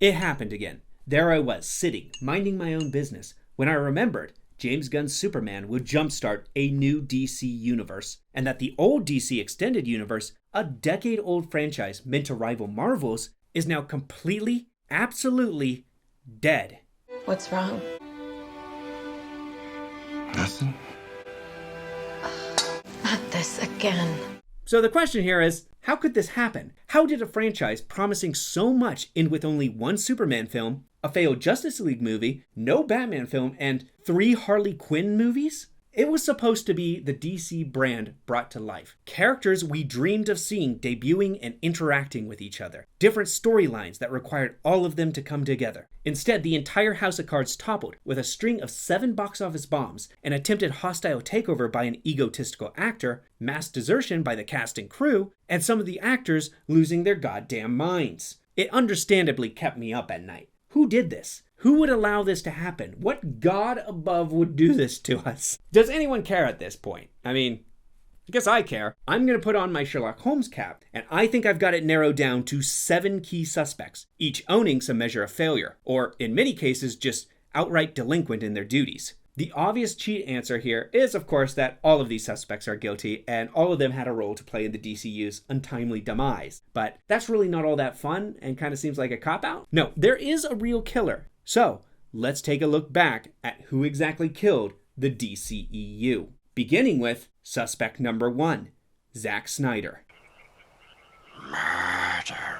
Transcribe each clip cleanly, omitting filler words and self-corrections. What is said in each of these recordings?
It happened again. There I was, sitting, minding my own business, when I remembered James Gunn's Superman would jumpstart a new DC universe, and that the old DC Extended Universe, a decade-old franchise meant to rival Marvel's, is now completely, absolutely dead. What's wrong? Nothing. Not this again. So the question here is, how could this happen? How did a franchise promising so much end with only one Superman film, a failed Justice League movie, no Batman film, and 3 Harley Quinn movies? It was supposed to be the DC brand brought to life. Characters we dreamed of seeing debuting and interacting with each other. Different storylines that required all of them to come together. Instead, the entire house of cards toppled with a string of 7 box office bombs, an attempted hostile takeover by an egotistical actor, mass desertion by the cast and crew, and some of the actors losing their goddamn minds. It understandably kept me up at night. Who did this? Who would allow this to happen? What god above would do this to us? Does anyone care at this point? I mean, I guess I care. I'm going to put on my Sherlock Holmes cap, and I think I've got it narrowed down to 7 key suspects, each owning some measure of failure, or in many cases, just outright delinquent in their duties. The obvious cheat answer here is, of course, that all of these suspects are guilty, and all of them had a role to play in the DCU's untimely demise. But that's really not all that fun, and kind of seems like a cop-out. No, there is a real killer. So, let's take a look back at who exactly killed the DCEU. Beginning with suspect number 1, Zack Snyder. Murderer.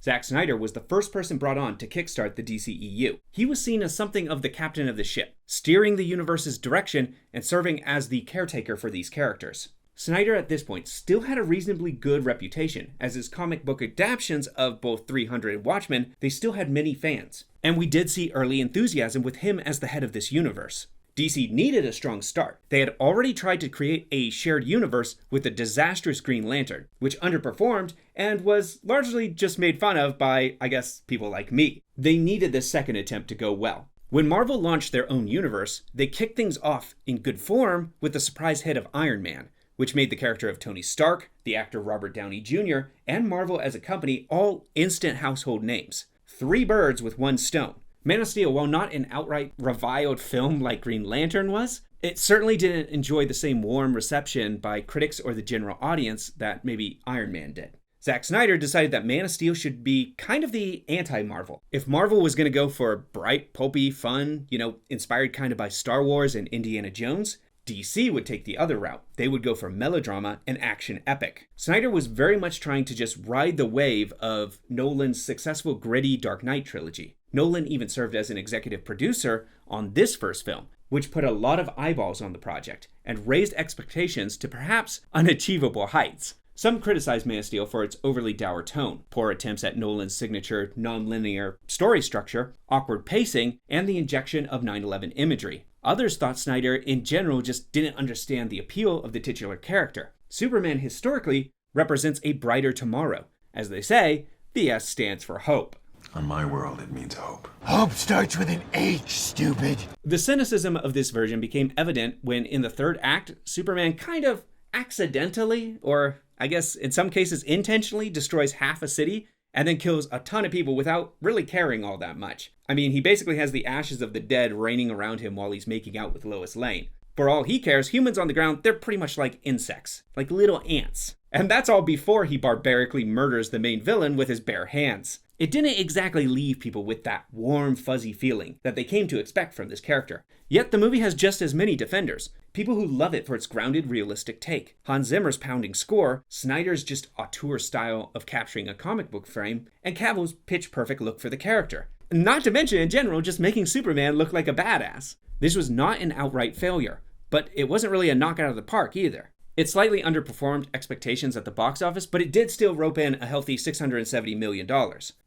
Zack Snyder was the first person brought on to kickstart the DCEU. He was seen as something of the captain of the ship, steering the universe's direction and serving as the caretaker for these characters. Snyder at this point still had a reasonably good reputation, as his comic book adaptations of both 300 and Watchmen, they still had many fans. And we did see early enthusiasm with him as the head of this universe. DC needed a strong start. They had already tried to create a shared universe with the disastrous Green Lantern, which underperformed and was largely just made fun of by, I guess, people like me. They needed this second attempt to go well. When Marvel launched their own universe, they kicked things off in good form with the surprise hit of Iron Man, which made the character of Tony Stark, the actor Robert Downey Jr., and Marvel as a company all instant household names. 3 birds with 1 stone. Man of Steel, while not an outright reviled film like Green Lantern was, it certainly didn't enjoy the same warm reception by critics or the general audience that maybe Iron Man did. Zack Snyder decided that Man of Steel should be kind of the anti-Marvel. If Marvel was going to go for bright, pulpy, fun, inspired kind of by Star Wars and Indiana Jones, DC would take the other route. They would go for melodrama and action epic. Snyder was very much trying to just ride the wave of Nolan's successful gritty Dark Knight trilogy. Nolan even served as an executive producer on this first film, which put a lot of eyeballs on the project and raised expectations to perhaps unachievable heights. Some criticized Man of Steel for its overly dour tone, poor attempts at Nolan's signature non-linear story structure, awkward pacing, and the injection of 9/11 imagery. Others thought Snyder, in general, just didn't understand the appeal of the titular character. Superman, historically, represents a brighter tomorrow. As they say, the S stands for hope. On my world, it means hope. Hope starts with an H, stupid. The cynicism of this version became evident when, in the 3rd act, Superman kind of accidentally, or I guess in some cases intentionally, destroys half a city and then kills a ton of people without really caring all that much. I mean, he basically has the ashes of the dead raining around him while he's making out with Lois Lane. For all he cares, humans on the ground, they're pretty much like insects, like little ants. And that's all before he barbarically murders the main villain with his bare hands. It didn't exactly leave people with that warm, fuzzy feeling that they came to expect from this character. Yet the movie has just as many defenders. People who love it for its grounded, realistic take. Hans Zimmer's pounding score, Snyder's just auteur style of capturing a comic book frame, and Cavill's pitch-perfect look for the character. Not to mention, in general, just making Superman look like a badass. This was not an outright failure, but it wasn't really a knockout of the park either. It slightly underperformed expectations at the box office, but it did still rope in a healthy $670 million.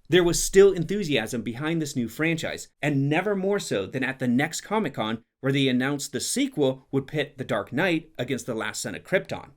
There was still enthusiasm behind this new franchise, and never more so than at the next Comic-Con, where they announced the sequel would pit The Dark Knight against The Last Son of Krypton.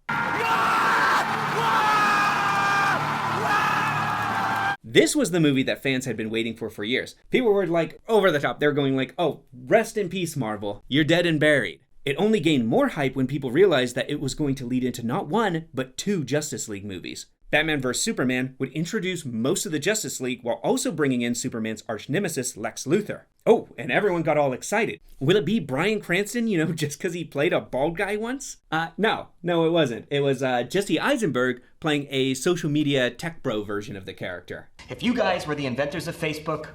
This was the movie that fans had been waiting for years. People were like, over the top. They were going like, oh, rest in peace, Marvel. You're dead and buried. It only gained more hype when people realized that it was going to lead into not 1, but 2 Justice League movies. Batman vs. Superman would introduce most of the Justice League while also bringing in Superman's arch-nemesis Lex Luthor. Oh, and everyone got all excited. Will it be Bryan Cranston, just because he played a bald guy once? No, it wasn't. It was Jesse Eisenberg playing a social media tech bro version of the character. If you guys were the inventors of Facebook,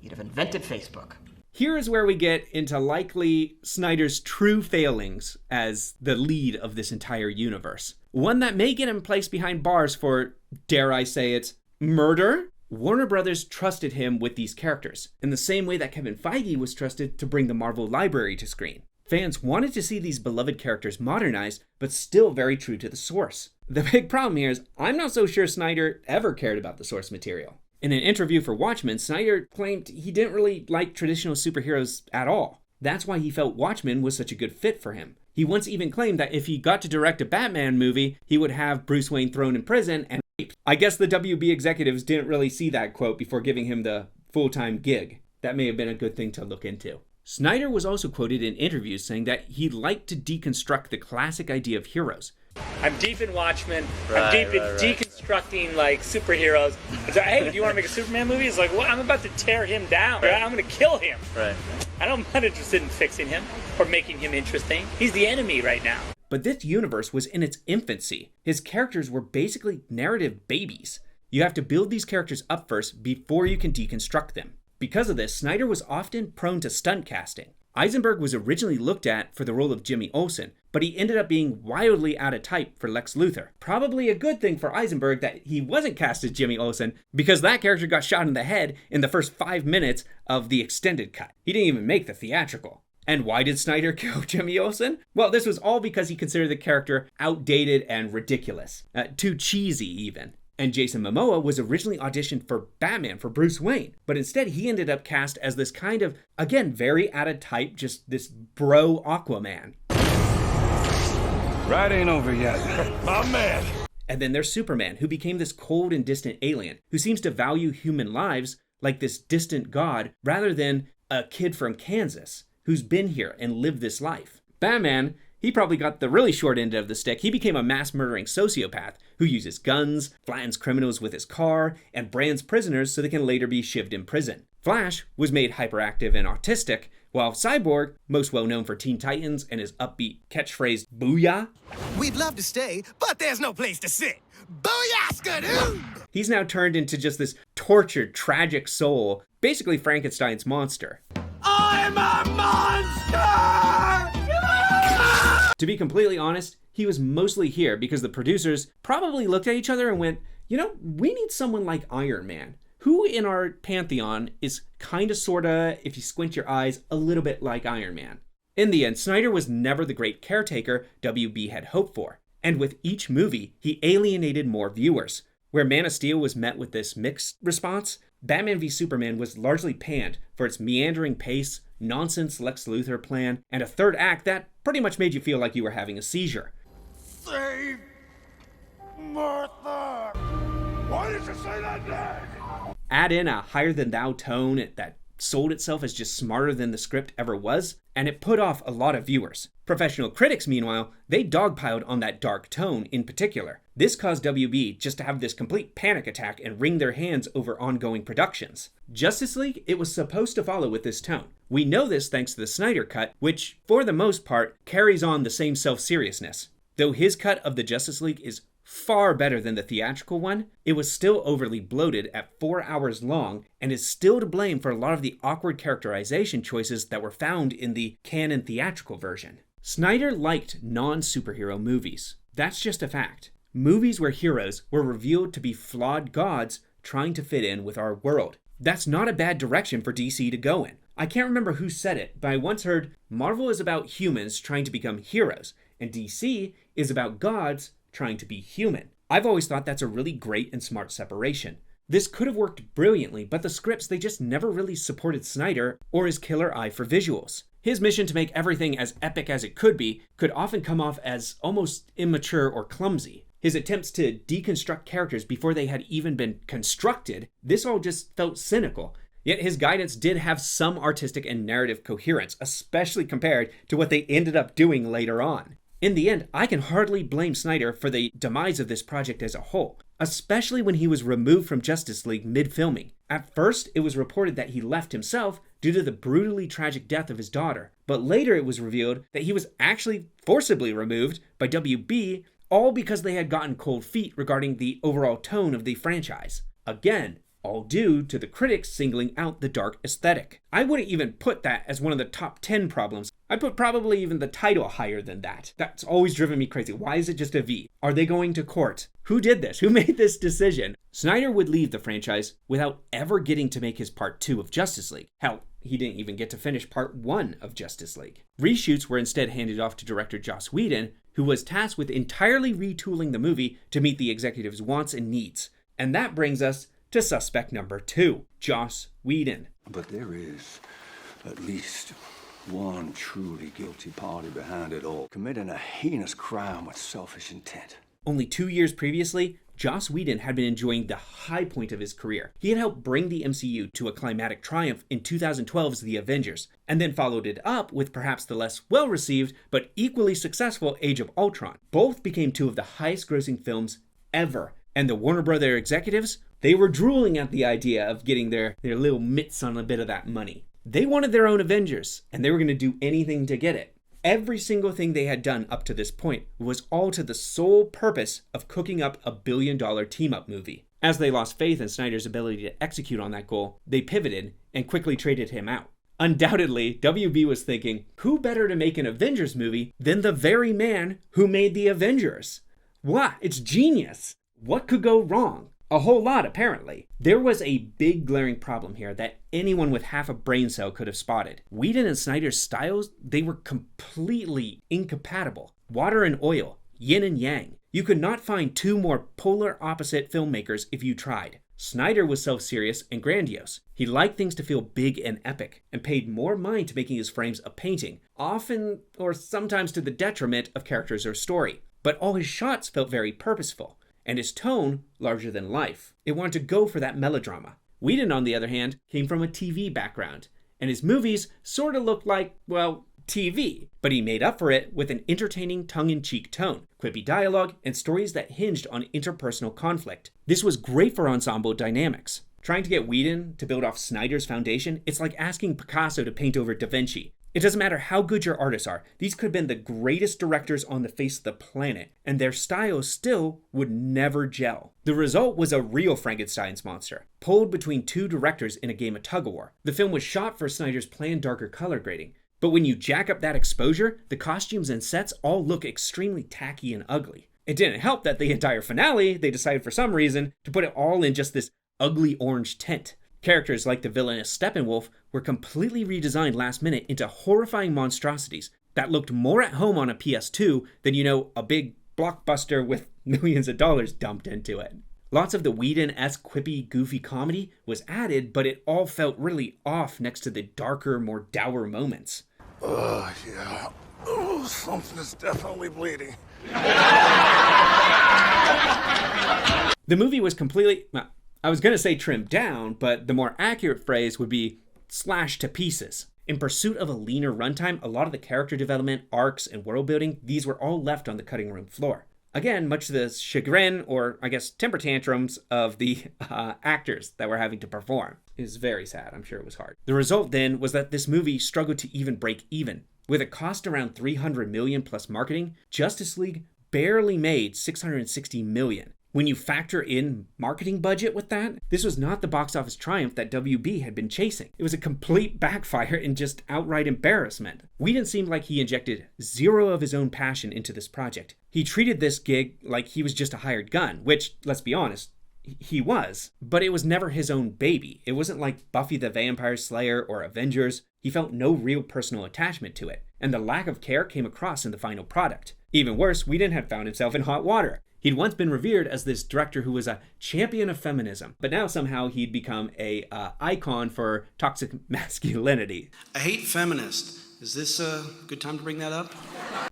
you'd have invented Facebook. Here is where we get into likely Snyder's true failings as the lead of this entire universe. One that may get him placed behind bars for, dare I say it, murder? Warner Brothers trusted him with these characters, in the same way that Kevin Feige was trusted to bring the Marvel library to screen. Fans wanted to see these beloved characters modernized, but still very true to the source. The big problem here is I'm not so sure Snyder ever cared about the source material. In an interview for Watchmen, Snyder claimed he didn't really like traditional superheroes at all. That's why he felt Watchmen was such a good fit for him. He once even claimed that if he got to direct a Batman movie, he would have Bruce Wayne thrown in prison and raped. I guess the WB executives didn't really see that quote before giving him the full-time gig. That may have been a good thing to look into. Snyder was also quoted in interviews saying that he liked to deconstruct the classic idea of heroes. I'm deep in Watchmen. I'm deep in deconstructing like superheroes. It's like, hey, do you want to make a Superman movie? It's like, well, I'm about to tear him down. Right? I'm going to kill him. Right. I'm not interested in fixing him or making him interesting. He's the enemy right now. But this universe was in its infancy. His characters were basically narrative babies. You have to build these characters up first before you can deconstruct them. Because of this, Snyder was often prone to stunt casting. Eisenberg was originally looked at for the role of Jimmy Olsen, but he ended up being wildly out of type for Lex Luthor. Probably a good thing for Eisenberg that he wasn't cast as Jimmy Olsen, because that character got shot in the head in the first 5 minutes of the extended cut. He didn't even make the theatrical. And why did Snyder kill Jimmy Olsen? Well, this was all because he considered the character outdated and ridiculous. Too cheesy, even. And Jason Momoa was originally auditioned for Batman for Bruce Wayne, but instead he ended up cast as this kind of, again, very out of type, just this bro Aquaman. Ride ain't over yet. My man. And then there's Superman, who became this cold and distant alien, who seems to value human lives like this distant god, rather than a kid from Kansas, who's been here and lived this life. Batman, he probably got the really short end of the stick. He became a mass-murdering sociopath who uses guns, flattens criminals with his car, and brands prisoners so they can later be shivved in prison. Flash was made hyperactive and autistic, while Cyborg, most well-known for Teen Titans and his upbeat catchphrase, "Booyah!" We'd love to stay, but there's no place to sit. Booyah-skadoo! He's now turned into just this tortured, tragic soul, basically Frankenstein's monster. I'm a monster! To be completely honest, he was mostly here because the producers probably looked at each other and went, we need someone like Iron Man. Who in our pantheon is kinda sorta, if you squint your eyes, a little bit like Iron Man? In the end, Snyder was never the great caretaker WB had hoped for. And with each movie, he alienated more viewers. Where Man of Steel was met with this mixed response, Batman v Superman was largely panned for its meandering pace, nonsense Lex Luthor plan, and a third act that pretty much made you feel like you were having a seizure. Save Martha! Why did you say that name? Add in a higher-than-thou tone that sold itself as just smarter than the script ever was, and it put off a lot of viewers. Professional critics, meanwhile, they dogpiled on that dark tone in particular. This caused WB just to have this complete panic attack and wring their hands over ongoing productions. Justice League, it was supposed to follow with this tone. We know this thanks to the Snyder Cut, which, for the most part, carries on the same self-seriousness. Though his cut of the Justice League is far better than the theatrical one, it was still overly bloated at 4 hours long and is still to blame for a lot of the awkward characterization choices that were found in the canon theatrical version. Snyder liked non-superhero movies. That's just a fact. Movies where heroes were revealed to be flawed gods trying to fit in with our world. That's not a bad direction for DC to go in. I can't remember who said it, but I once heard Marvel is about humans trying to become heroes, and DC is about gods trying to be human. I've always thought that's a really great and smart separation. This could have worked brilliantly, but the scripts, they just never really supported Snyder or his killer eye for visuals. His mission to make everything as epic as it could be could often come off as almost immature or clumsy. His attempts to deconstruct characters before they had even been constructed, this all just felt cynical. Yet his guidance did have some artistic and narrative coherence, especially compared to what they ended up doing later on. In the end, I can hardly blame Snyder for the demise of this project as a whole, especially when he was removed from Justice League mid-filming. At first, it was reported that he left himself due to the brutally tragic death of his daughter, but later it was revealed that he was actually forcibly removed by WB, all because they had gotten cold feet regarding the overall tone of the franchise. Again, all due to the critics singling out the dark aesthetic. I wouldn't even put that as one of the top 10 problems. I'd put probably even the title higher than that. That's always driven me crazy. Why is it just a V? Are they going to court? Who did this? Who made this decision? Snyder would leave the franchise without ever getting to make his part 2 of Justice League. Hell, he didn't even get to finish part 1 of Justice League. Reshoots were instead handed off to director Joss Whedon, who was tasked with entirely retooling the movie to meet the executive's wants and needs. And that brings us to suspect number 2, Joss Whedon. But there is at least one truly guilty party behind it all, committing a heinous crime with selfish intent. Only 2 years previously, Joss Whedon had been enjoying the high point of his career. He had helped bring the MCU to a climatic triumph in 2012's The Avengers, and then followed it up with perhaps the less well-received but equally successful Age of Ultron. Both became 2 of the highest-grossing films ever, and the Warner Brothers executives, they were drooling at the idea of getting their little mitts on a bit of that money. They wanted their own Avengers, and they were going to do anything to get it. Every single thing they had done up to this point was all to the sole purpose of cooking up a billion-dollar team-up movie. As they lost faith in Snyder's ability to execute on that goal, they pivoted and quickly traded him out. Undoubtedly, WB was thinking, who better to make an Avengers movie than the very man who made the Avengers? What? It's genius! What could go wrong? A whole lot, apparently. There was a big glaring problem here that anyone with half a brain cell could have spotted. Whedon and Snyder's styles, they were completely incompatible. Water and oil, yin and yang. You could not find 2 more polar opposite filmmakers if you tried. Snyder was self-serious and grandiose. He liked things to feel big and epic, and paid more mind to making his frames a painting, often or sometimes to the detriment of characters or story. But all his shots felt very purposeful, and his tone larger than life. It wanted to go for that melodrama. Whedon, on the other hand, came from a TV background, and his movies sort of looked like, well, TV, but he made up for it with an entertaining tongue-in-cheek tone, quippy dialogue, and stories that hinged on interpersonal conflict. This was great for ensemble dynamics. Trying to get Whedon to build off Snyder's foundation, it's like asking Picasso to paint over Da Vinci. It doesn't matter how good your artists are, these could have been the greatest directors on the face of the planet, and their styles still would never gel. The result was a real Frankenstein's monster, pulled between 2 directors in a game of tug-of-war. The film was shot for Snyder's planned darker color grading, but when you jack up that exposure, the costumes and sets all look extremely tacky and ugly. It didn't help that the entire finale, they decided for some reason to put it all in just this ugly orange tint. Characters like the villainous Steppenwolf were completely redesigned last minute into horrifying monstrosities that looked more at home on a PS2 than, a big blockbuster with millions of dollars dumped into it. Lots of the Whedon-esque quippy, goofy comedy was added, but it all felt really off next to the darker, more dour moments. Yeah. Oh, something is definitely bleeding. The movie was completely, I was going to say trimmed down, but the more accurate phrase would be slashed to pieces. In pursuit of a leaner runtime, a lot of the character development, arcs, and world building, these were all left on the cutting room floor. Again, much to the chagrin, or I guess temper tantrums, of the actors that were having to perform. It was very sad, I'm sure it was hard. The result then was that this movie struggled to even break even. With a cost around $300 million plus marketing, Justice League barely made $660 million. When you factor in marketing budget with that, this was not the box office triumph that WB had been chasing. It was a complete backfire and just outright embarrassment. Whedon seemed like he injected zero of his own passion into this project. He treated this gig like he was just a hired gun, which, let's be honest, he was. But it was never his own baby. It wasn't like Buffy the Vampire Slayer or Avengers. He felt no real personal attachment to it, and the lack of care came across in the final product. Even worse, Whedon had found himself in hot water. He'd once been revered as this director who was a champion of feminism, but now somehow he'd become a icon for toxic masculinity. I hate feminists. Is this a good time to bring that up?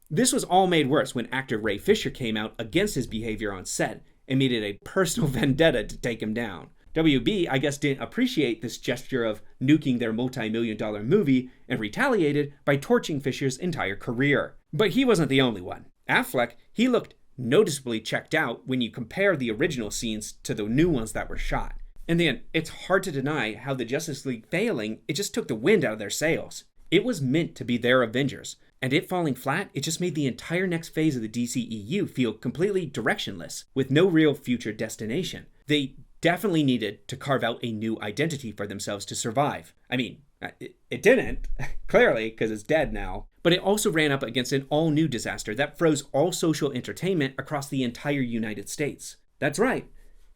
This was all made worse when actor Ray Fisher came out against his behavior on set and made it a personal vendetta to take him down. WB, I guess, didn't appreciate this gesture of nuking their multi-million-dollar movie and retaliated by torching Fisher's entire career. But he wasn't the only one. Affleck, he looked noticeably checked out when you compare the original scenes to the new ones that were shot. And then, it's hard to deny how the Justice League failing, it just took the wind out of their sails. It was meant to be their Avengers, and it falling flat, it just made the entire next phase of the DCEU feel completely directionless, with no real future destination. They definitely needed to carve out a new identity for themselves to survive. I mean, it didn't, clearly, because it's dead now. But it also ran up against an all-new disaster that froze all social entertainment across the entire United States. That's right,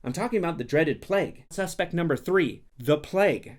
I'm talking about the dreaded plague. Suspect number 3, the plague.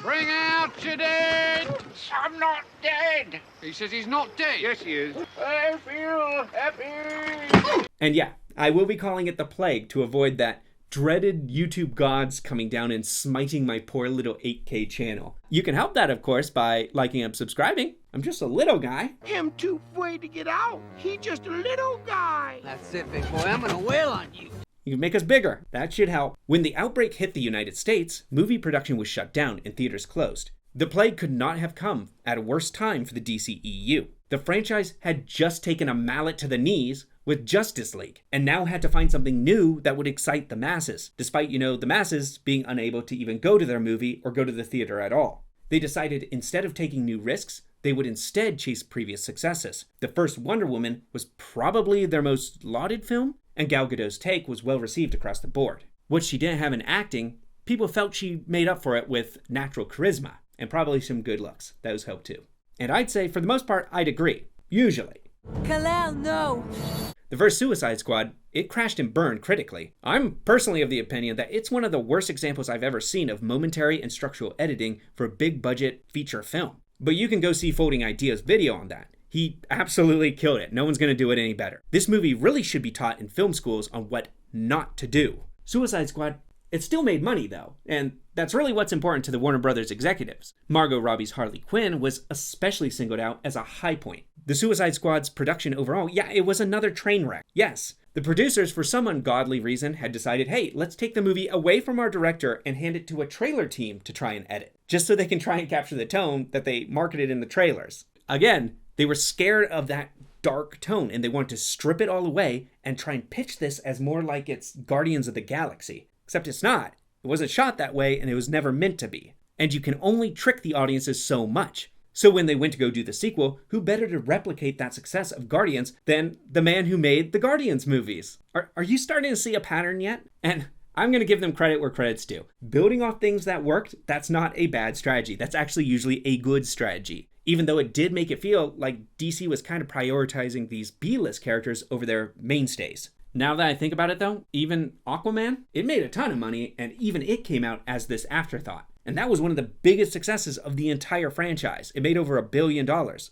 Bring out your dead! I'm not dead! He says he's not dead. Yes, he is. I feel happy! And yeah, I will be calling it the plague to avoid that dreaded YouTube gods coming down and smiting my poor little 8K channel. You can help that, of course, by liking and subscribing. I'm just a little guy. Him too afraid to get out. He just a little guy. That's it, big boy. I'm gonna wail on you. You can make us bigger. That should help. When the outbreak hit the United States, movie production was shut down and theaters closed. The plague could not have come at a worse time for the DCEU. The franchise had just taken a mallet to the knees with Justice League, and now had to find something new that would excite the masses, despite, the masses being unable to even go to their movie or go to the theater at all. They decided instead of taking new risks, they would instead chase previous successes. The first Wonder Woman was probably their most lauded film, and Gal Gadot's take was well received across the board. What she didn't have in acting, people felt she made up for it with natural charisma, and probably some good looks. Those help too. And I'd say, for the most part, I'd agree. Usually. Kal-El, no! The first Suicide Squad, it crashed and burned critically. I'm personally of the opinion that it's one of the worst examples I've ever seen of momentary and structural editing for a big budget feature film. But you can go see Folding Ideas' video on that. He absolutely killed it. No one's going to do it any better. This movie really should be taught in film schools on what not to do. Suicide Squad, it still made money though, and that's really what's important to the Warner Brothers executives. Margot Robbie's Harley Quinn was especially singled out as a high point. The Suicide Squad's production overall, yeah, it was another train wreck. Yes, the producers, for some ungodly reason, had decided, hey, let's take the movie away from our director and hand it to a trailer team to try and edit, just so they can try and capture the tone that they marketed in the trailers. Again, they were scared of that dark tone, and they wanted to strip it all away and try and pitch this as more like it's Guardians of the Galaxy. Except it's not. It wasn't shot that way, and it was never meant to be. And you can only trick the audiences so much. So when they went to go do the sequel, who better to replicate that success of Guardians than the man who made the Guardians movies? Are you starting to see a pattern yet? And I'm going to give them credit where credit's due. Building off things that worked, that's not a bad strategy. That's actually usually a good strategy. Even though it did make it feel like DC was kind of prioritizing these B-list characters over their mainstays. Now that I think about it though, even Aquaman, it made a ton of money, and even it came out as this afterthought. And that was one of the biggest successes of the entire franchise. It made over $1 billion,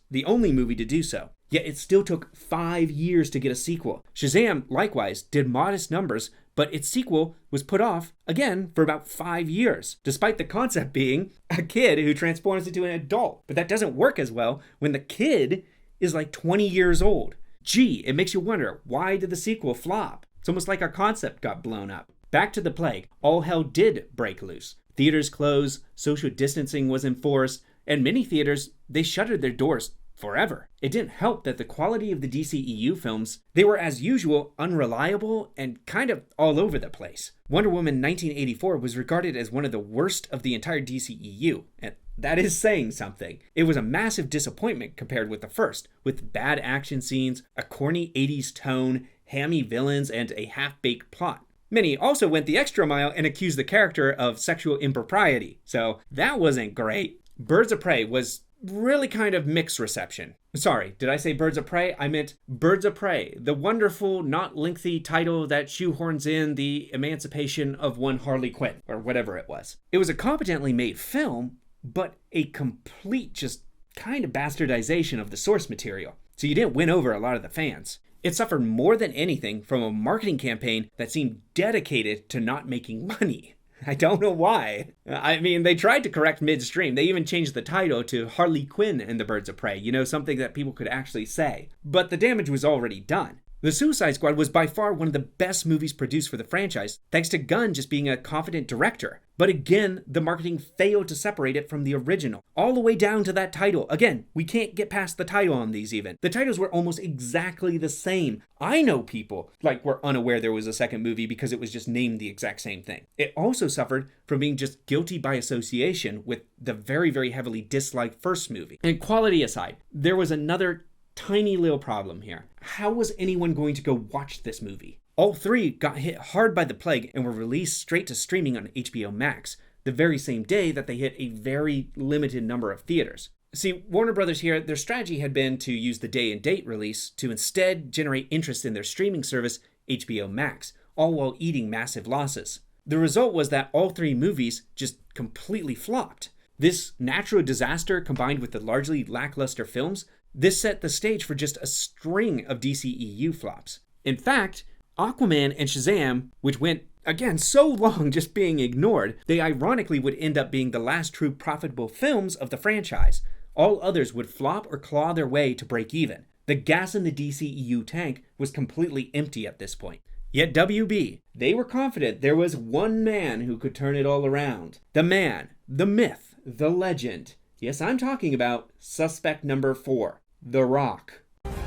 the only movie to do so. Yet it still took 5 years to get a sequel. Shazam, likewise, did modest numbers, but its sequel was put off, again, for about 5 years, despite the concept being a kid who transforms into an adult. But that doesn't work as well when the kid is like 20 years old. Gee, it makes you wonder, why did the sequel flop? It's almost like our concept got blown up. Back to the plague, all hell did break loose. Theaters closed, social distancing was enforced, and many theaters, they shuttered their doors forever. It didn't help that the quality of the DCEU films, they were as usual unreliable and kind of all over the place. Wonder Woman 1984 was regarded as one of the worst of the entire DCEU, and that is saying something. It was a massive disappointment compared with the first, with bad action scenes, a corny 80s tone, hammy villains, and a half-baked plot. Many also went the extra mile and accused the character of sexual impropriety, so that wasn't great. Birds of Prey was really kind of mixed reception. Sorry, did I say Birds of Prey? I meant Birds of Prey, the wonderful, not lengthy title that shoehorns in the emancipation of one Harley Quinn, or whatever it was. It was a competently made film, but a complete just kind of bastardization of the source material. So you didn't win over a lot of the fans. It suffered more than anything from a marketing campaign that seemed dedicated to not making money. I don't know why. I mean, they tried to correct midstream. They even changed the title to Harley Quinn and the Birds of Prey, something that people could actually say. But the damage was already done. The Suicide Squad was by far one of the best movies produced for the franchise, thanks to Gunn just being a confident director. But again, the marketing failed to separate it from the original, all the way down to that title. Again, we can't get past the title on these even. The titles were almost exactly the same. I know people were unaware there was a second movie because it was just named the exact same thing. It also suffered from being just guilty by association with the very, very heavily disliked first movie. And quality aside, there was another tiny little problem here. How was anyone going to go watch this movie? All three got hit hard by the plague and were released straight to streaming on HBO Max, the very same day that they hit a very limited number of theaters. See, Warner Brothers here, their strategy had been to use the day and date release to instead generate interest in their streaming service, HBO Max, all while eating massive losses. The result was that all three movies just completely flopped. This natural disaster combined with the largely lackluster films, this set the stage for just a string of DCEU flops. In fact, Aquaman and Shazam, which went, again, so long just being ignored, they ironically would end up being the last true profitable films of the franchise. All others would flop or claw their way to break even. The gas in the DCEU tank was completely empty at this point. Yet WB, they were confident there was one man who could turn it all around. The man, the myth, the legend. Yes, I'm talking about suspect number 4, The Rock.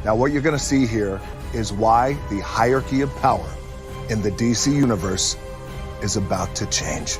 Now, what you're going to see here is why the hierarchy of power in the DC universe is about to change.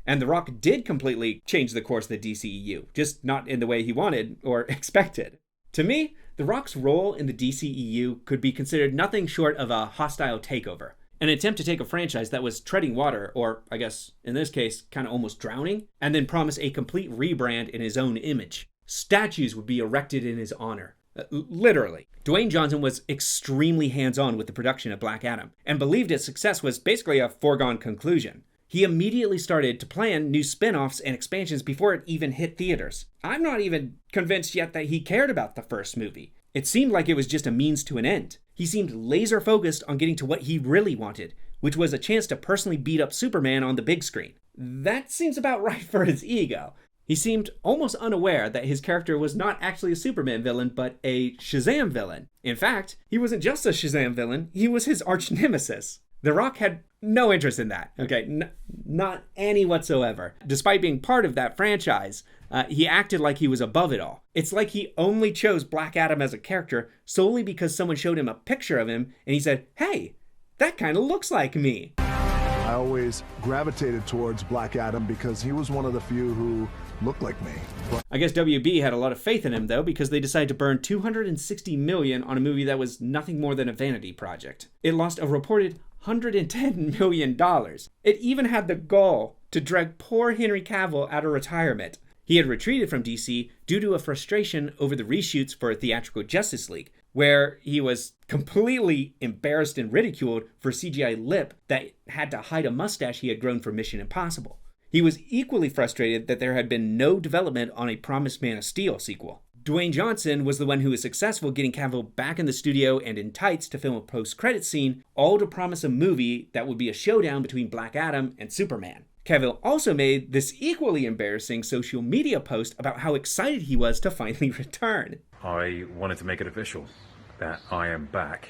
And The Rock did completely change the course of the DCEU, just not in the way he wanted or expected. To me, The Rock's role in the DCEU could be considered nothing short of a hostile takeover, an attempt to take a franchise that was treading water, or I guess in this case, kind of almost drowning, and then promise a complete rebrand in his own image. Statues would be erected in his honor. Literally. Dwayne Johnson was extremely hands-on with the production of Black Adam and believed its success was basically a foregone conclusion. He immediately started to plan new spin-offs and expansions before it even hit theaters. I'm not even convinced yet that he cared about the first movie. It seemed like it was just a means to an end. He seemed laser-focused on getting to what he really wanted, which was a chance to personally beat up Superman on the big screen. That seems about right for his ego. He seemed almost unaware that his character was not actually a Superman villain, but a Shazam villain. In fact, he wasn't just a Shazam villain, he was his arch nemesis. The Rock had no interest in that, okay? Not any whatsoever. Despite being part of that franchise, he acted like he was above it all. It's like he only chose Black Adam as a character solely because someone showed him a picture of him and he said, hey, that kind of looks like me. I always gravitated towards Black Adam because he was one of the few who looked like me. I guess WB had a lot of faith in him, though, because they decided to burn $260 million on a movie that was nothing more than a vanity project. It lost a reported $110 million. It even had the gall to drag poor Henry Cavill out of retirement. He had retreated from DC due to a frustration over the reshoots for Theatrical Justice League, where he was completely embarrassed and ridiculed for CGI lip that had to hide a mustache he had grown for Mission Impossible. He was equally frustrated that there had been no development on a promised Man of Steel sequel. Dwayne Johnson was the one who was successful getting Cavill back in the studio and in tights to film a post-credits scene, all to promise a movie that would be a showdown between Black Adam and Superman. Cavill also made this equally embarrassing social media post about how excited he was to finally return. I wanted to make it official that I am back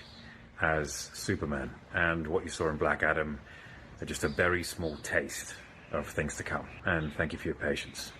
as Superman, and what you saw in Black Adam are just a very small taste of things to come. And thank you for your patience.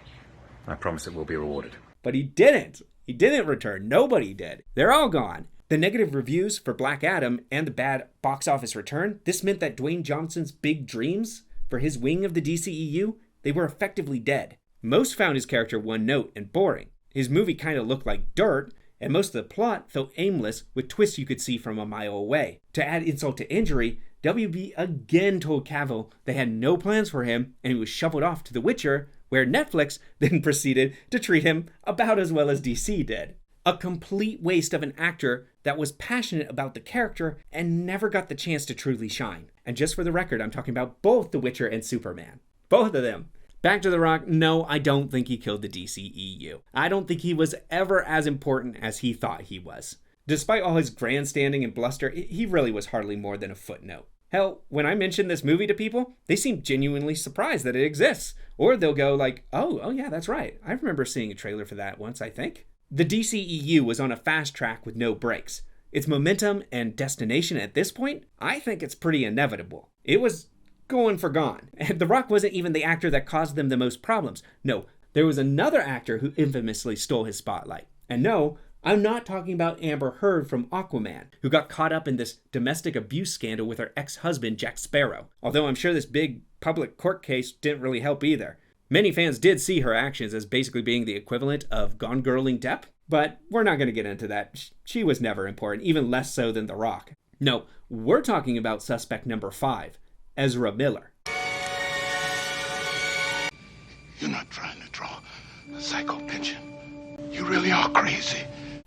I promise it will be rewarded. But he didn't. He didn't return. Nobody did. They're all gone. The negative reviews for Black Adam and the bad box office return, this meant that Dwayne Johnson's big dreams for his wing of the DCEU, they were effectively dead. Most found his character one note and boring. His movie kind of looked like dirt, and most of the plot felt aimless with twists you could see from a mile away. To add insult to injury, WB again told Cavill they had no plans for him and he was shuffled off to The Witcher, where Netflix then proceeded to treat him about as well as DC did. A complete waste of an actor that was passionate about the character and never got the chance to truly shine. And just for the record, I'm talking about both The Witcher and Superman. Both of them. Back to The Rock, no, I don't think he killed the DCEU. I don't think he was ever as important as he thought he was. Despite all his grandstanding and bluster, he really was hardly more than a footnote. Hell, when I mention this movie to people, they seem genuinely surprised that it exists. Or they'll go like, oh yeah, that's right. I remember seeing a trailer for that once, I think. The DCEU was on a fast track with no brakes. Its momentum and destination at this point, I think it's pretty inevitable. It was going for gone. And The Rock wasn't even the actor that caused them the most problems. No, there was another actor who infamously stole his spotlight. And no, I'm not talking about Amber Heard from Aquaman, who got caught up in this domestic abuse scandal with her ex-husband, Jack Sparrow. Although I'm sure this big public court case didn't really help either. Many fans did see her actions as basically being the equivalent of Gone Girling Depp, but we're not going to get into that. She was never important, even less so than The Rock. No, we're talking about suspect number 5, Ezra Miller. You're not trying to draw a psycho pension. You really are crazy.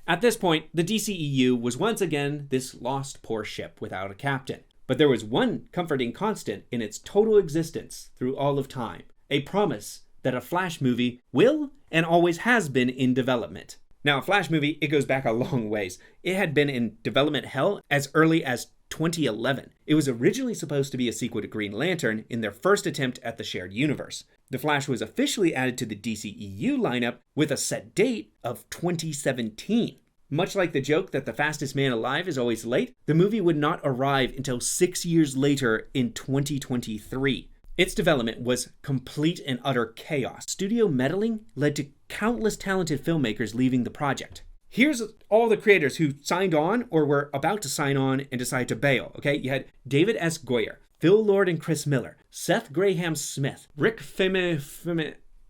At this point, the DCEU was once again this lost poor ship without a captain. But there was one comforting constant in its total existence through all of time. A promise that a Flash movie will and always has been in development. Now, a Flash movie, it goes back a long ways. It had been in development hell as early as 2011. It was originally supposed to be a sequel to Green Lantern in their first attempt at the shared universe. The Flash was officially added to the DCEU lineup with a set date of 2017. Much like the joke that the fastest man alive is always late, the movie would not arrive until 6 years later in 2023. Its development was complete and utter chaos. Studio meddling led to countless talented filmmakers leaving the project. Here's all the creators who signed on or were about to sign on and decided to bail, okay? You had David S. Goyer, Phil Lord and Chris Miller, Seth Graham Smith, Rick Femme.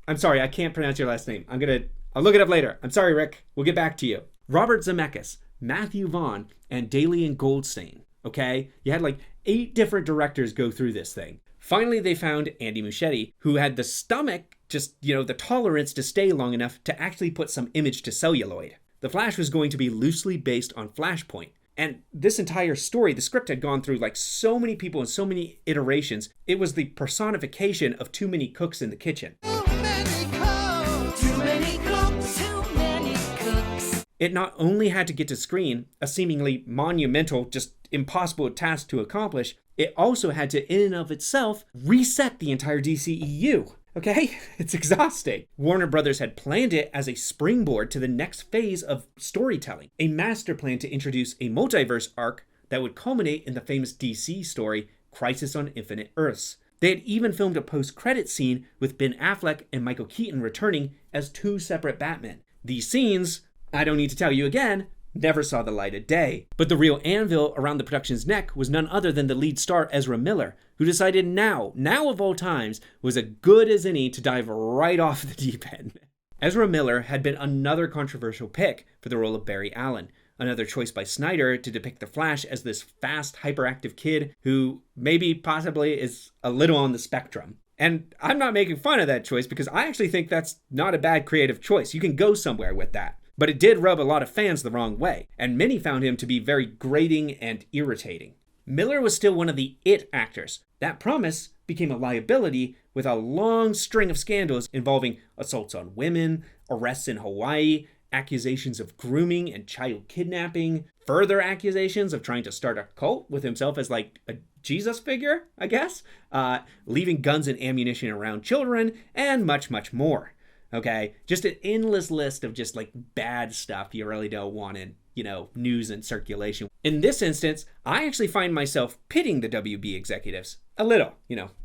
I'm sorry, I can't pronounce your last name. I'll look it up later. I'm sorry, Rick. We'll get back to you. Robert Zemeckis, Matthew Vaughn, and Dalian Goldstein, okay? You had like 8 different directors go through this thing. Finally, they found Andy Muschietti, who had the stomach, the tolerance to stay long enough to actually put some image to celluloid. The Flash was going to be loosely based on Flashpoint. And this entire story, the script had gone through like so many people and so many iterations. It was the personification of too many cooks in the kitchen. It not only had to get to screen, a seemingly monumental, just impossible task to accomplish, it also had to, in and of itself, reset the entire DCEU. Okay? It's exhausting. Warner Brothers had planned it as a springboard to the next phase of storytelling, a master plan to introduce a multiverse arc that would culminate in the famous DC story, Crisis on Infinite Earths. They had even filmed a post-credit scene with Ben Affleck and Michael Keaton returning as 2 separate Batmen. These scenes, I don't need to tell you again, never saw the light of day. But the real anvil around the production's neck was none other than the lead star Ezra Miller, who decided now of all times, was as good as any to dive right off the deep end. Ezra Miller had been another controversial pick for the role of Barry Allen, another choice by Snyder to depict the Flash as this fast, hyperactive kid who possibly is a little on the spectrum. And I'm not making fun of that choice because I actually think that's not a bad creative choice. You can go somewhere with that. But it did rub a lot of fans the wrong way, and many found him to be very grating and irritating. Miller was still one of the it actors. That promise became a liability with a long string of scandals involving assaults on women, arrests in Hawaii, accusations of grooming and child kidnapping, further accusations of trying to start a cult with himself as like a Jesus figure, I guess, leaving guns and ammunition around children, and much, much more. Okay, just an endless list of just like bad stuff you really don't want in, news and circulation. In this instance, I actually find myself pitting the WB executives. A little,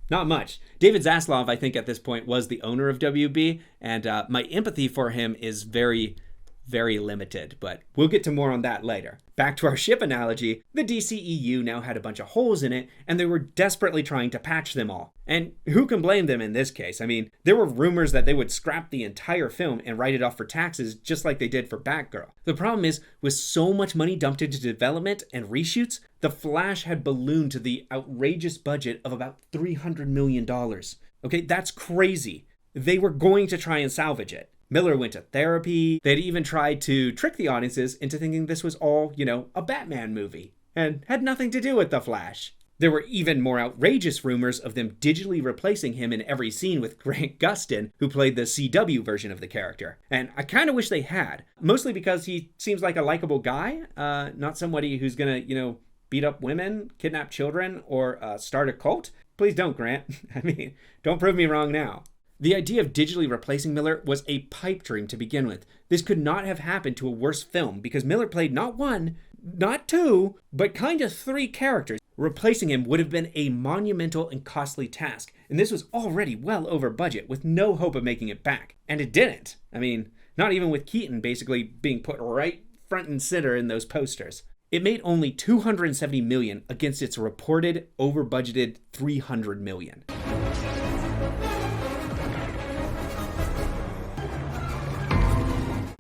not much. David Zaslav, I think at this point was the owner of WB, and my empathy for him is very, very limited, but we'll get to more on that later. Back to our ship analogy, the DCEU now had a bunch of holes in it, and they were desperately trying to patch them all. And who can blame them in this case? I mean, there were rumors that they would scrap the entire film and write it off for taxes just like they did for Batgirl. The problem is, with so much money dumped into development and reshoots, The Flash had ballooned to the outrageous budget of about $300 million. Okay, that's crazy. They were going to try and salvage it. Miller went to therapy. They'd even tried to trick the audiences into thinking this was all, a Batman movie and had nothing to do with The Flash. There were even more outrageous rumors of them digitally replacing him in every scene with Grant Gustin, who played the CW version of the character. And I kind of wish they had, mostly because he seems like a likable guy, not somebody who's gonna, beat up women, kidnap children, or start a cult. Please don't, Grant. I mean, don't prove me wrong now. The idea of digitally replacing Miller was a pipe dream to begin with. This could not have happened to a worse film because Miller played not 1, not 2, but kind of 3 characters. Replacing him would have been a monumental and costly task, and this was already well over budget with no hope of making it back. And it didn't. I mean, not even with Keaton basically being put right front and center in those posters. It made only $270 million against its reported over-budgeted $300 million.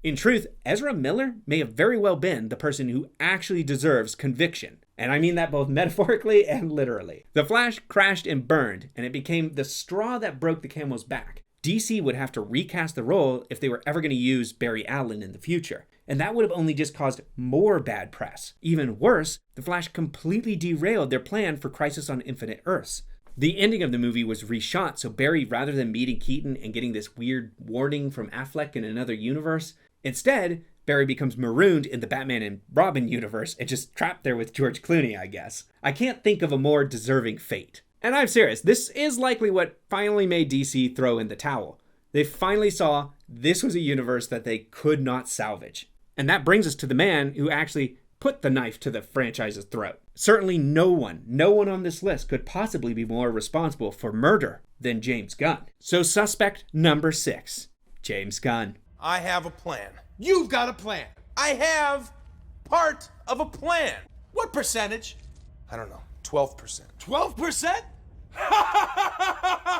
In truth, Ezra Miller may have very well been the person who actually deserves conviction. And I mean that both metaphorically and literally. The Flash crashed and burned, and it became the straw that broke the camel's back. DC would have to recast the role if they were ever going to use Barry Allen in the future. And that would have only just caused more bad press. Even worse, The Flash completely derailed their plan for Crisis on Infinite Earths. The ending of the movie was reshot, so Barry, rather than meeting Keaton and getting this weird warning from Affleck in another universe, instead, Barry becomes marooned in the Batman and Robin universe and just trapped there with George Clooney, I guess. I can't think of a more deserving fate. And I'm serious, this is likely what finally made DC throw in the towel. They finally saw this was a universe that they could not salvage. And that brings us to the man who actually put the knife to the franchise's throat. Certainly no one on this list could possibly be more responsible for murder than James Gunn. So suspect number 6, James Gunn. I have a plan. You've got a plan. I have part of a plan. What percentage? I don't know. 12%. 12%?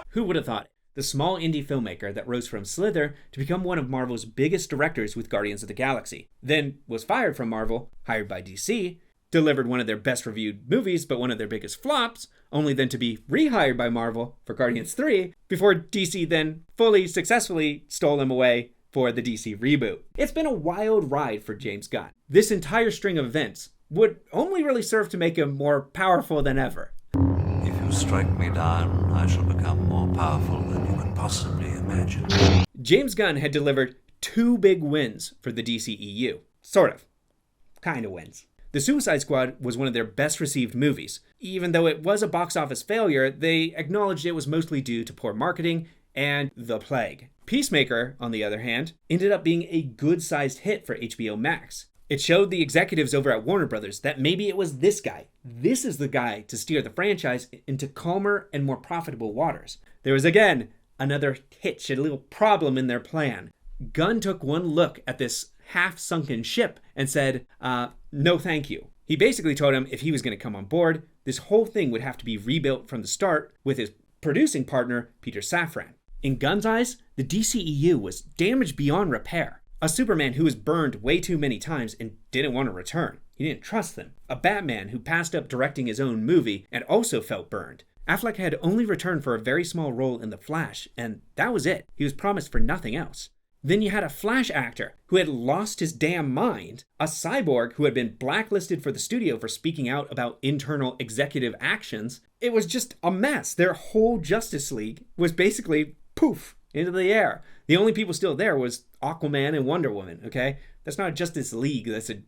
Who would have thought it? The small indie filmmaker that rose from Slither to become one of Marvel's biggest directors with Guardians of the Galaxy, then was fired from Marvel, hired by DC, delivered one of their best reviewed movies but one of their biggest flops, only then to be rehired by Marvel for Guardians 3, before DC then fully successfully stole him away for the DC reboot. It's been a wild ride for James Gunn. This entire string of events would only really serve to make him more powerful than ever. If you strike me down, I shall become more powerful than you can possibly imagine. James Gunn had delivered 2 big wins for the DCEU. Sort of. Kind of wins. The Suicide Squad was one of their best received movies. Even though it was a box office failure, they acknowledged it was mostly due to poor marketing and the plague. Peacemaker, on the other hand, ended up being a good-sized hit for HBO Max. It showed the executives over at Warner Brothers that maybe it was this guy. This is the guy to steer the franchise into calmer and more profitable waters. There was, again, another hitch, a little problem in their plan. Gunn took one look at this half-sunken ship and said, no thank you. He basically told him if he was going to come on board, this whole thing would have to be rebuilt from the start with his producing partner, Peter Safran. In Gunn's eyes, the DCEU was damaged beyond repair. A Superman who was burned way too many times and didn't want to return. He didn't trust them. A Batman who passed up directing his own movie and also felt burned. Affleck had only returned for a very small role in The Flash, and that was it. He was promised for nothing else. Then you had a Flash actor who had lost his damn mind, a cyborg who had been blacklisted for the studio for speaking out about internal executive actions. It was just a mess. Their whole Justice League was basically poof, into the air. The only people still there was Aquaman and Wonder Woman, okay? That's not a Justice League, that's a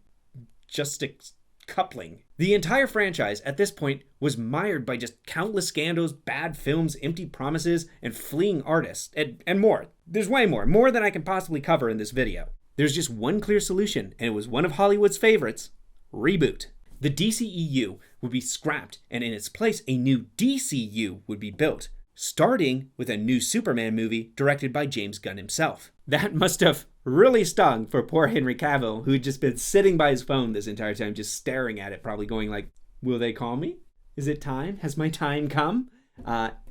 Justice coupling. The entire franchise at this point was mired by just countless scandals, bad films, empty promises, and fleeing artists, and more. There's way more than I can possibly cover in this video. There's just one clear solution, and it was one of Hollywood's favorites: reboot. The DCEU would be scrapped, and in its place, a new DCU would be built, starting with a new Superman movie directed by James Gunn himself. That must have really stung for poor Henry Cavill, who'd just been sitting by his phone this entire time, just staring at it, probably going like, will they call me? Is it time? Has my time come?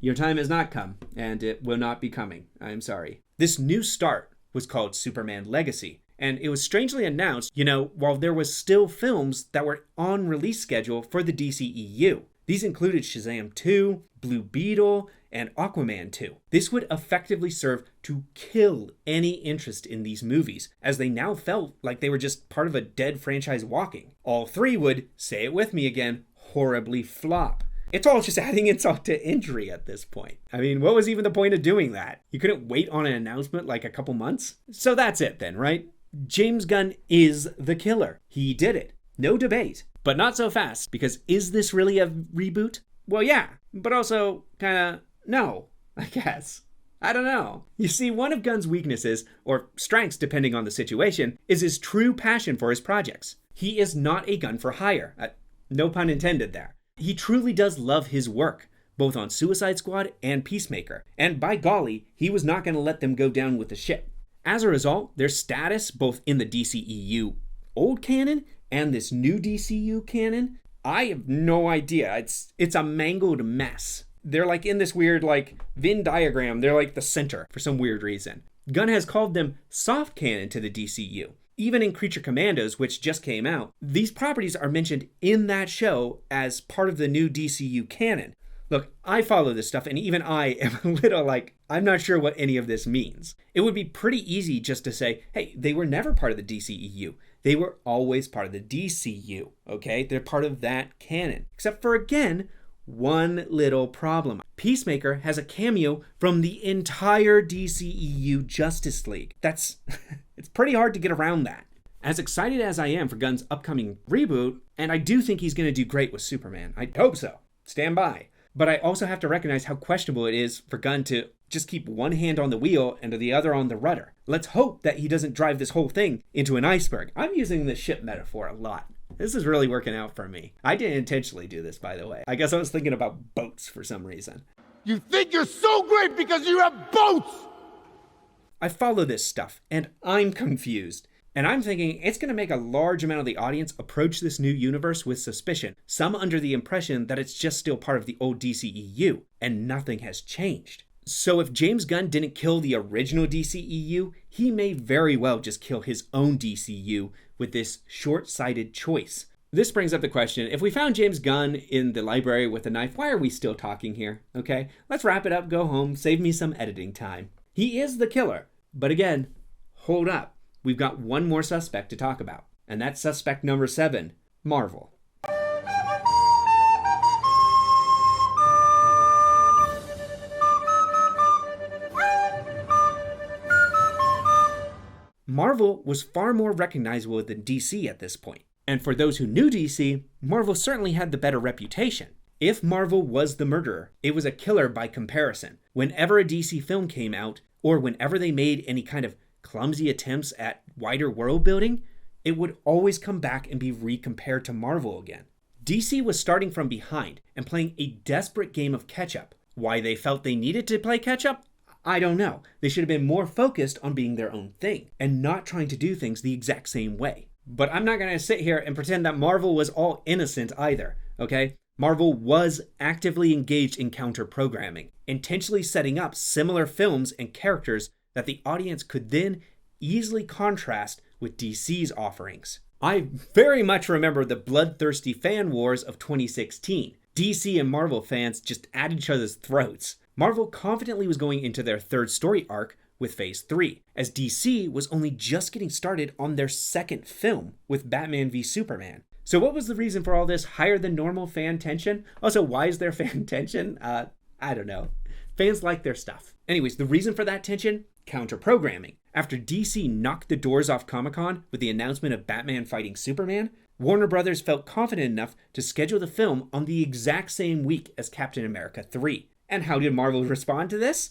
Your time has not come, and it will not be coming. I am sorry. This new start was called Superman Legacy, and it was strangely announced, while there was still films that were on release schedule for the DCEU. These included Shazam 2, Blue Beetle, and Aquaman 2. This would effectively serve to kill any interest in these movies, as they now felt like they were just part of a dead franchise walking. All 3 would, say it with me again, horribly flop. It's all just adding insult to injury at this point. I mean, what was even the point of doing that? You couldn't wait on an announcement like a couple months? So that's it then, right? James Gunn is the killer. He did it. No debate. But not so fast, because is this really a reboot? Well, yeah, but also kinda no, I guess. I don't know. You see, one of Gunn's weaknesses, or strengths depending on the situation, is his true passion for his projects. He is not a gun for hire. No pun intended there. He truly does love his work, both on Suicide Squad and Peacemaker, and by golly, he was not going to let them go down with the ship. As a result, their status, both in the DCEU old canon and this new DCU canon, I have no idea. It's a mangled mess. They're like in this weird Venn diagram. They're like the center for some weird reason. Gunn has called them soft canon to the DCU. Even in Creature Commandos, which just came out, these properties are mentioned in that show as part of the new DCU canon. Look, I follow this stuff, and even I am a little I'm not sure what any of this means. It would be pretty easy just to say, hey, they were never part of the DCEU. They were always part of the DCU, okay? They're part of that canon. Except for, again, one little problem. Peacemaker has a cameo from the entire DCEU Justice League. It's pretty hard to get around that. As excited as I am for Gunn's upcoming reboot, and I do think he's going to do great with Superman. I hope so. Stand by. But I also have to recognize how questionable it is for Gunn to just keep one hand on the wheel and the other on the rudder. Let's hope that he doesn't drive this whole thing into an iceberg. I'm using the ship metaphor a lot. This is really working out for me. I didn't intentionally do this, by the way. I guess I was thinking about boats for some reason. You think you're so great because you have boats! I follow this stuff, and I'm confused. And I'm thinking it's going to make a large amount of the audience approach this new universe with suspicion, some under the impression that it's just still part of the old DCEU, and nothing has changed. So if James Gunn didn't kill the original DCEU, he may very well just kill his own DCU with this short-sighted choice. This brings up the question, if we found James Gunn in the library with a knife, why are we still talking here? Okay, let's wrap it up, go home, save me some editing time. He is the killer, but again, hold up. We've got one more suspect to talk about, and that's suspect number 7, Marvel. Marvel was far more recognizable than DC at this point. And for those who knew DC, Marvel certainly had the better reputation. If Marvel was the murderer, it was a killer by comparison. Whenever a DC film came out, or whenever they made any kind of clumsy attempts at wider world building, it would always come back and be recompared to Marvel again. DC was starting from behind and playing a desperate game of catch-up. Why they felt they needed to play catch-up? I don't know. They should have been more focused on being their own thing and not trying to do things the exact same way. But I'm not going to sit here and pretend that Marvel was all innocent either, okay? Marvel was actively engaged in counter-programming, intentionally setting up similar films and characters that the audience could then easily contrast with DC's offerings. I very much remember the bloodthirsty fan wars of 2016. DC and Marvel fans just at each other's throats. Marvel confidently was going into their third story arc with Phase 3, as DC was only just getting started on their second film with Batman v Superman. So what was the reason for all this higher than normal fan tension? Also, why is there fan tension? I don't know. Fans like their stuff. Anyways, the reason for that tension? Counter-programming. After DC knocked the doors off Comic-Con with the announcement of Batman fighting Superman, Warner Brothers felt confident enough to schedule the film on the exact same week as Captain America 3. And how did Marvel respond to this?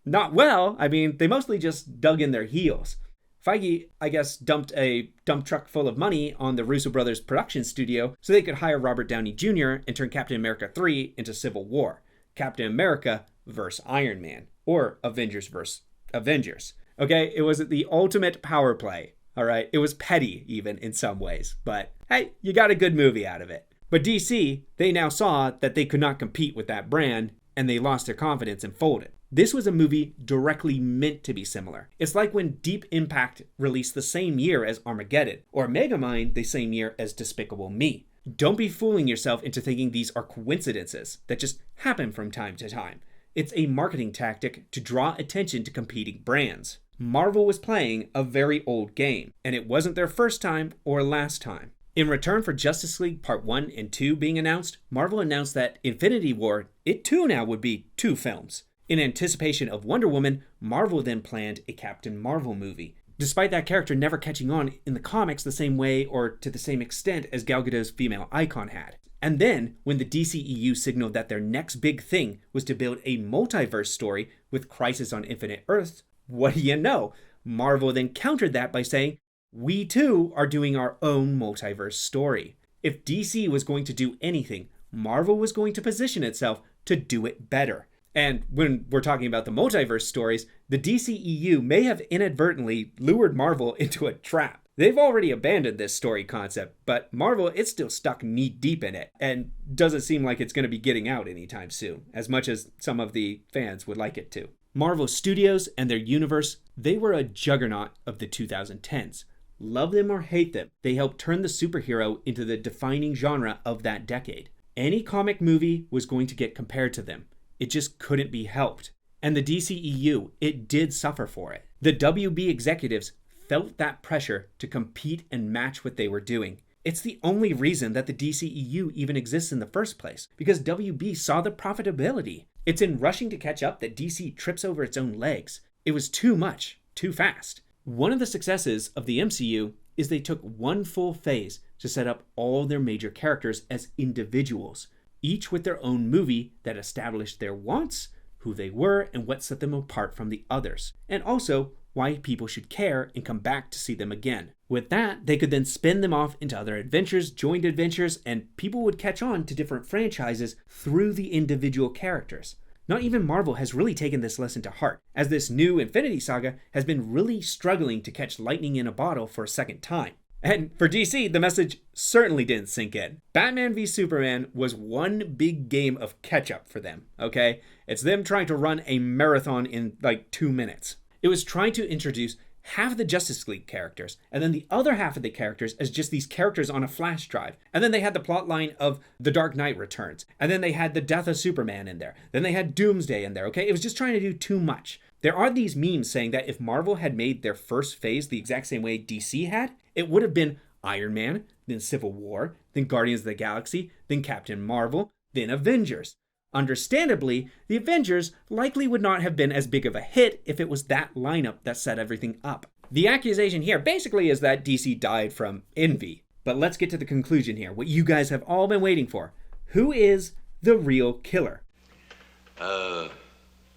Not well. I mean, they mostly just dug in their heels. Feige, I guess, dumped a dump truck full of money on the Russo brothers' production studio so they could hire Robert Downey Jr. and turn Captain America 3 into Civil War. Captain America versus Iron Man. Or Avengers versus Avengers. Okay, it was the ultimate power play. All right, it was petty even in some ways. But hey, you got a good movie out of it. But DC, they now saw that they could not compete with that brand, and they lost their confidence and folded. This was a movie directly meant to be similar. It's like when Deep Impact released the same year as Armageddon, or Megamind the same year as Despicable Me. Don't be fooling yourself into thinking these are coincidences that just happen from time to time. It's a marketing tactic to draw attention to competing brands. Marvel was playing a very old game, and it wasn't their first time or last time. In return for Justice League Part 1 and 2 being announced, Marvel announced that Infinity War, it too now would be 2 films. In anticipation of Wonder Woman, Marvel then planned a Captain Marvel movie, despite that character never catching on in the comics the same way or to the same extent as Gal Gadot's female icon had. And then, when the DCEU signaled that their next big thing was to build a multiverse story with Crisis on Infinite Earths, what do you know? Marvel then countered that by saying, we too are doing our own multiverse story. If DC was going to do anything, Marvel was going to position itself to do it better. And when we're talking about the multiverse stories, the DCEU may have inadvertently lured Marvel into a trap. They've already abandoned this story concept, but Marvel is still stuck knee-deep in it, and doesn't seem like it's going to be getting out anytime soon, as much as some of the fans would like it to. Marvel Studios and their universe, they were a juggernaut of the 2010s. Love them or hate them, they helped turn the superhero into the defining genre of that decade. Any comic movie was going to get compared to them. It just couldn't be helped. And the DCEU, it did suffer for it. The WB executives felt that pressure to compete and match what they were doing. It's the only reason that the DCEU even exists in the first place, because WB saw the profitability. It's in rushing to catch up that DC trips over its own legs. It was too much, too fast. One of the successes of the MCU is they took one full phase to set up all their major characters as individuals, each with their own movie that established their wants, who they were, and what set them apart from the others, and also why people should care and come back to see them again. With that, they could then spin them off into other adventures, joint adventures, and people would catch on to different franchises through the individual characters. Not even Marvel has really taken this lesson to heart, as this new Infinity Saga has been really struggling to catch lightning in a bottle for a second time. And for DC, the message certainly didn't sink in. Batman v Superman was one big game of catch-up for them, okay? It's them trying to run a marathon in like 2 minutes. It was trying to introduce half of the Justice League characters, and then the other half of the characters as just these characters on a flash drive. And then they had the plot line of The Dark Knight Returns, and then they had the death of Superman in there. Then they had Doomsday in there, okay? It was just trying to do too much. There are these memes saying that if Marvel had made their first phase the exact same way DC had, it would have been Iron Man, then Civil War, then Guardians of the Galaxy, then Captain Marvel, then Avengers. Understandably, the Avengers likely would not have been as big of a hit if it was that lineup that set everything up. The accusation here basically is that DC died from envy. But let's get to the conclusion here, what you guys have all been waiting for. Who is the real killer?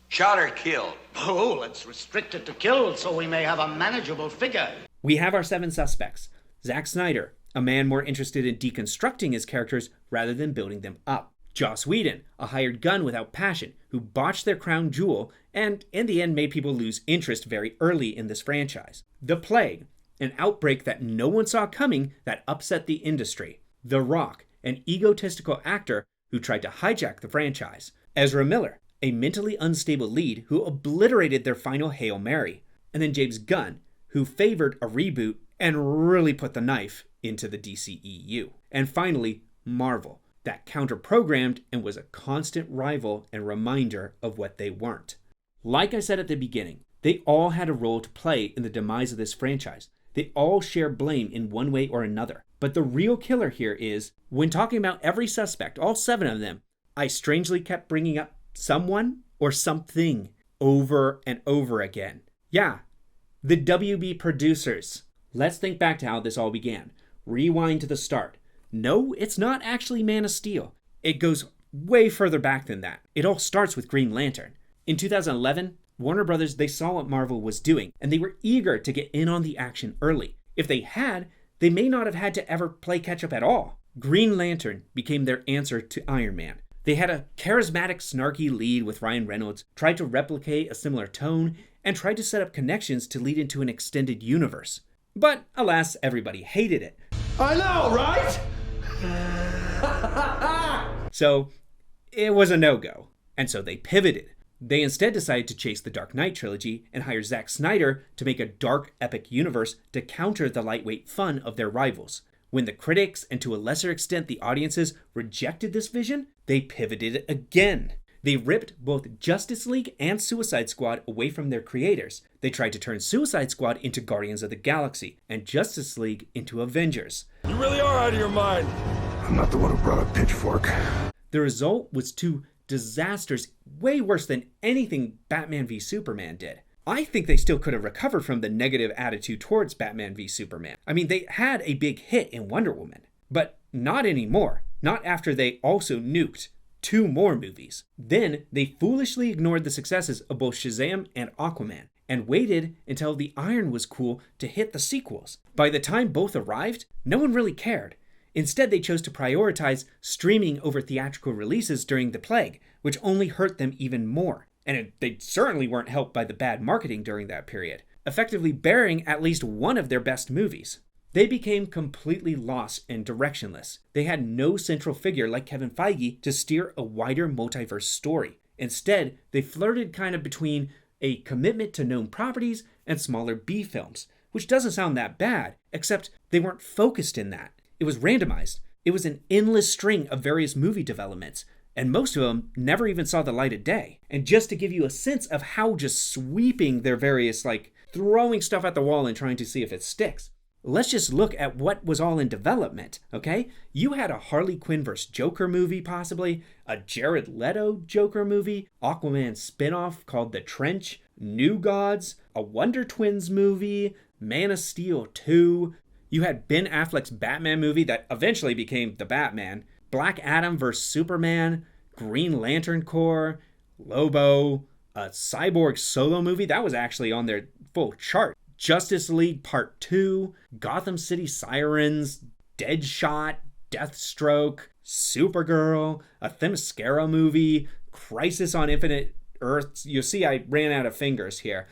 Shot or killed? Oh, let's restrict it to killed so we may have a manageable figure. We have our 7 suspects. Zack Snyder, a man more interested in deconstructing his characters rather than building them up. Joss Whedon, a hired gun without passion, who botched their crown jewel and, in the end, made people lose interest very early in this franchise. The Plague, an outbreak that no one saw coming that upset the industry. The Rock, an egotistical actor who tried to hijack the franchise. Ezra Miller, a mentally unstable lead who obliterated their final Hail Mary. And then James Gunn, who favored a reboot and really put the knife into the DCEU. And finally, Marvel, that counter-programmed and was a constant rival and reminder of what they weren't. Like I said at the beginning, they all had a role to play in the demise of this franchise. They all share blame in one way or another. But the real killer here is, when talking about every suspect, all 7 of them, I strangely kept bringing up someone or something over and over again. Yeah, the WB producers. Let's think back to how this all began. Rewind to the start. No, it's not actually Man of Steel. It goes way further back than that. It all starts with Green Lantern. In 2011, Warner Brothers, they saw what Marvel was doing, and they were eager to get in on the action early. If they had, they may not have had to ever play catch-up at all. Green Lantern became their answer to Iron Man. They had a charismatic, snarky lead with Ryan Reynolds, tried to replicate a similar tone, and tried to set up connections to lead into an extended universe. But, alas, everybody hated it. I know, right? So, it was a no-go. And so they pivoted. They instead decided to chase the Dark Knight trilogy and hire Zack Snyder to make a dark, epic universe to counter the lightweight fun of their rivals. When the critics, and to a lesser extent the audiences, rejected this vision, they pivoted again. They ripped both Justice League and Suicide Squad away from their creators. They tried to turn Suicide Squad into Guardians of the Galaxy, and Justice League into Avengers. You really are out of your mind. I'm not the one who brought a pitchfork. The result was 2 disasters way worse than anything Batman v Superman did. I think they still could have recovered from the negative attitude towards Batman v Superman. I mean, they had a big hit in Wonder Woman, but not anymore. Not after they also nuked 2 more movies. Then they foolishly ignored the successes of both Shazam and Aquaman and waited until the iron was cool to hit the sequels. By the time both arrived, no one really cared. Instead, they chose to prioritize streaming over theatrical releases during the plague, which only hurt them even more. And they certainly weren't helped by the bad marketing during that period, effectively burying at least one of their best movies. They became completely lost and directionless. They had no central figure like Kevin Feige to steer a wider multiverse story. Instead, they flirted kind of between a commitment to known properties and smaller B films, which doesn't sound that bad, except they weren't focused in that. It was randomized. It was an endless string of various movie developments, and most of them never even saw the light of day. And just to give you a sense of how just sweeping their various, throwing stuff at the wall and trying to see if it sticks, let's just look at what was all in development, okay? You had a Harley Quinn vs. Joker movie, possibly, a Jared Leto Joker movie, Aquaman spinoff called The Trench, New Gods, a Wonder Twins movie, Man of Steel 2. You had Ben Affleck's Batman movie that eventually became The Batman, Black Adam vs. Superman, Green Lantern Corps, Lobo, a Cyborg solo movie that was actually on their full chart, Justice League Part 2, Gotham City Sirens, Deadshot, Deathstroke, Supergirl, a Themyscira movie, Crisis on Infinite Earths. You see, I ran out of fingers here.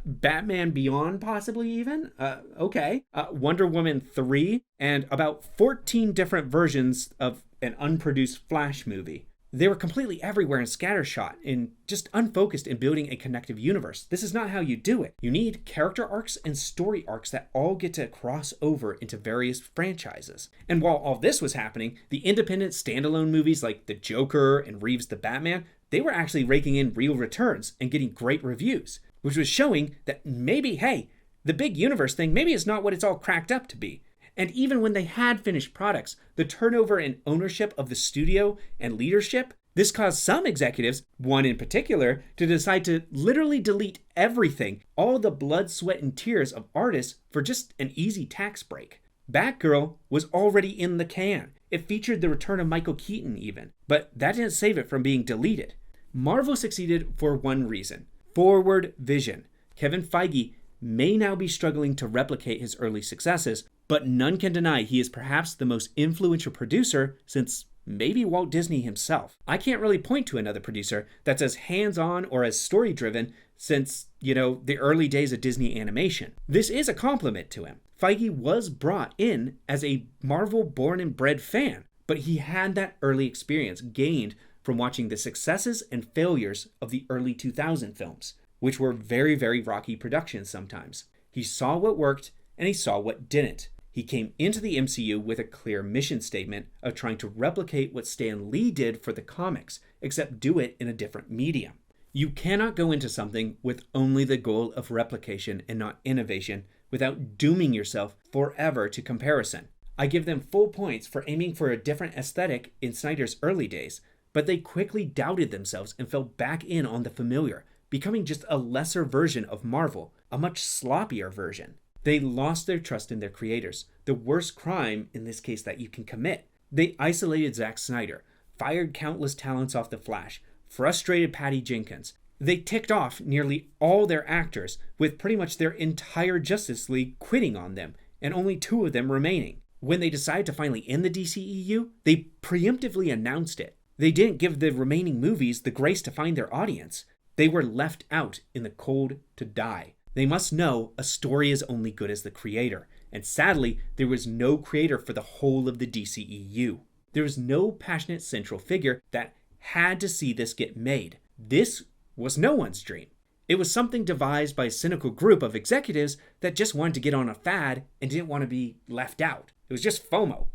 Batman Beyond, possibly even. Okay. Wonder Woman 3, and about 14 different versions of an unproduced Flash movie. They were completely everywhere and scattershot and just unfocused in building a connective universe. This is not how you do it. You need character arcs and story arcs that all get to cross over into various franchises. And while all this was happening, the independent standalone movies like The Joker and Reeves' The Batman, they were actually raking in real returns and getting great reviews, which was showing that maybe, hey, the big universe thing, maybe it's not what it's all cracked up to be. And even when they had finished products, the turnover and ownership of the studio and leadership, this caused some executives, one in particular, to decide to literally delete everything, all the blood, sweat, and tears of artists for just an easy tax break. Batgirl was already in the can. It featured the return of Michael Keaton even, but that didn't save it from being deleted. Marvel succeeded for one reason: forward vision. Kevin Feige may now be struggling to replicate his early successes, but none can deny he is perhaps the most influential producer since maybe Walt Disney himself. I can't really point to another producer that's as hands-on or as story-driven since, the early days of Disney animation. This is a compliment to him. Feige was brought in as a Marvel born and bred fan, but he had that early experience gained from watching the successes and failures of the early 2000 films, which were very, very rocky productions sometimes. He saw what worked and he saw what didn't. He came into the MCU with a clear mission statement of trying to replicate what Stan Lee did for the comics, except do it in a different medium. You cannot go into something with only the goal of replication and not innovation without dooming yourself forever to comparison. I give them full points for aiming for a different aesthetic in Snyder's early days, but they quickly doubted themselves and fell back in on the familiar, becoming just a lesser version of Marvel, a much sloppier version. They lost their trust in their creators, the worst crime in this case that you can commit. They isolated Zack Snyder, fired countless talents off The Flash, frustrated Patty Jenkins. They ticked off nearly all their actors, with pretty much their entire Justice League quitting on them, and only 2 of them remaining. When they decided to finally end the DCEU, they preemptively announced it. They didn't give the remaining movies the grace to find their audience. They were left out in the cold to die. They must know a story is only good as the creator, and sadly, there was no creator for the whole of the DCEU. There was no passionate central figure that had to see this get made. This was no one's dream. It was something devised by a cynical group of executives that just wanted to get on a fad and didn't want to be left out. It was just FOMO.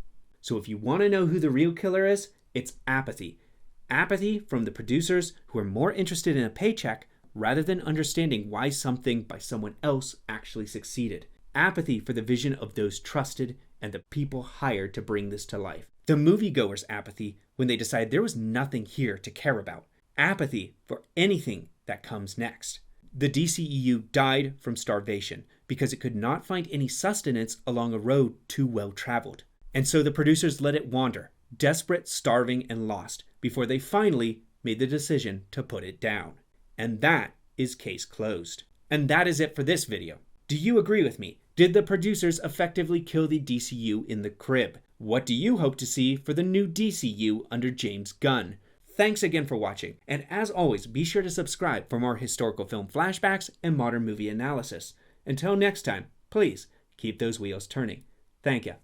So if you want to know who the real killer is, it's apathy. Apathy from the producers who are more interested in a paycheck rather than understanding why something by someone else actually succeeded. Apathy for the vision of those trusted and the people hired to bring this to life. The moviegoers' apathy when they decide there was nothing here to care about. Apathy for anything that comes next. The DCEU died from starvation because it could not find any sustenance along a road too well traveled. And so the producers let it wander, desperate, starving, and lost, before they finally made the decision to put it down. And that is case closed. And that is it for this video. Do you agree with me? Did the producers effectively kill the DCU in the crib? What do you hope to see for the new DCU under James Gunn? Thanks again for watching, and as always, be sure to subscribe for more historical film flashbacks and modern movie analysis. Until next time, please keep those wheels turning. Thank you.